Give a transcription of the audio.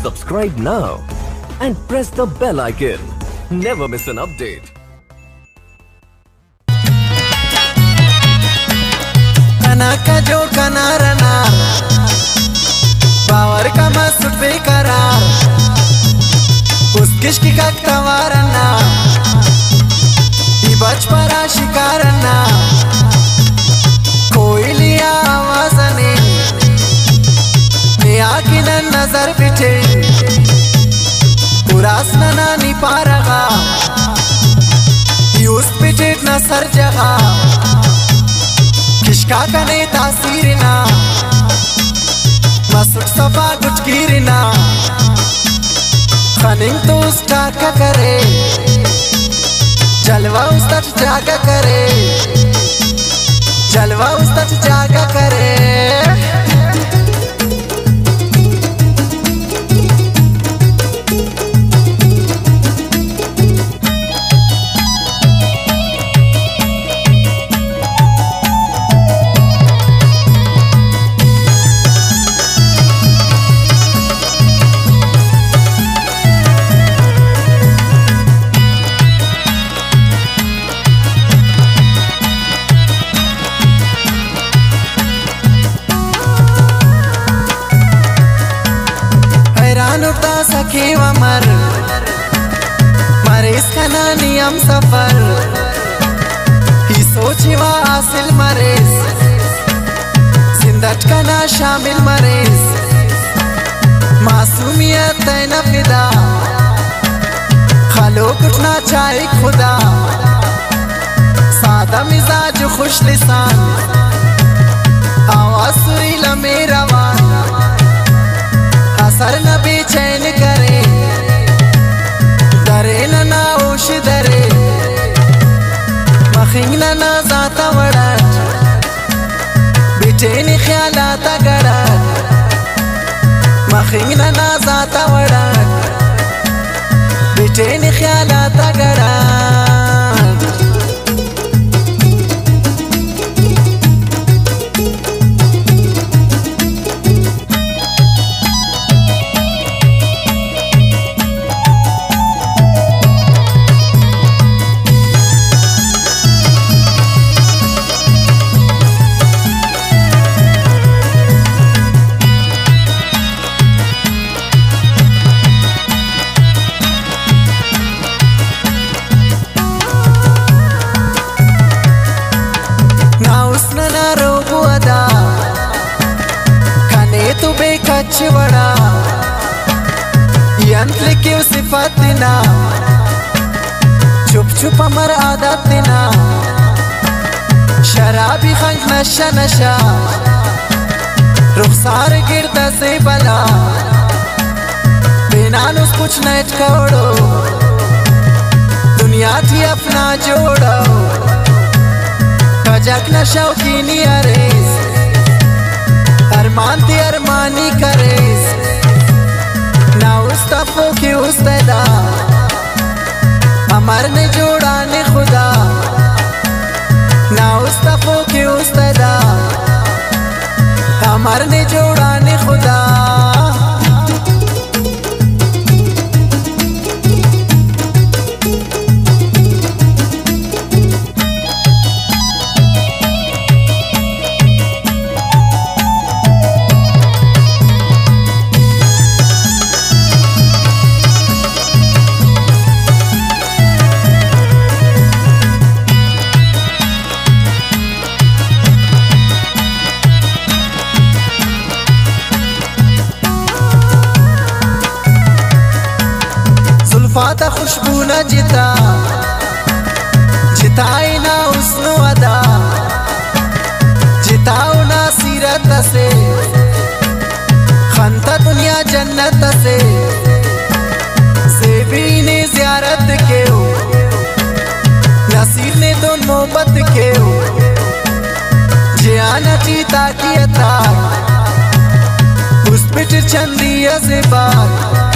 Subscribe now and press the bell icon. Never miss an update. कना का जो कनारना बावर का मसूद बेकरार उस किश्की का तवारना ये बचपना शिकारना कोई लिया आवाज़ने ने आँखी न नजर बिठे उरास ना नी पारगा यूस बिठे न सर जगा किश्का कने तासीरना मसूद सफा कुछ गिरना खनिंग तो उसका क्या करे जलवा उस तक जागा करे जलवा उस तक जागा करे सखी वमर मरे इसका ना नियम सफर ही सोची वा हासिल मरेस जिंदट का ना शामिल मरेस मासूमियत न फिदा खलो कुछ ना चाहे खुदा सादा मिजाज खुश लिसान आवाज सुरीला मेरा वान असर न बेचैन करे दरे न ओश दरे मखिंग न जाता वड़ट बेचैन ख्यालाता गड़ट मखिंग न जाता वड़ट बेचैन ख्यालाता गड़ट कचवड़ा यंत्र क्यों सिफत ना छुप छुप अमर आदत ना शराबी खंग नशा नशा रुखसार गिरदा से बला बेनानुस कुछ नेट कोड़ो दुनिया थी अपना जोड़ो कजक नशा की नियरेस अरमान थी अरमानी करेस ना उस तफो की उस तदा अमर ने जोड़ा ने खुदा ना उस तफो की उस तदा अमर ने जोड़ा ने खुदा फाता खुशबू न जिता जिताए ना उसनो अदा जिताओ ना सीरत से खंता दुनिया जन्नत से सेबी ने ज़ियारत के हो नसीर ने तो मोहब्बत के हो जियाना चीता की अता उस पिट चंदिया से बात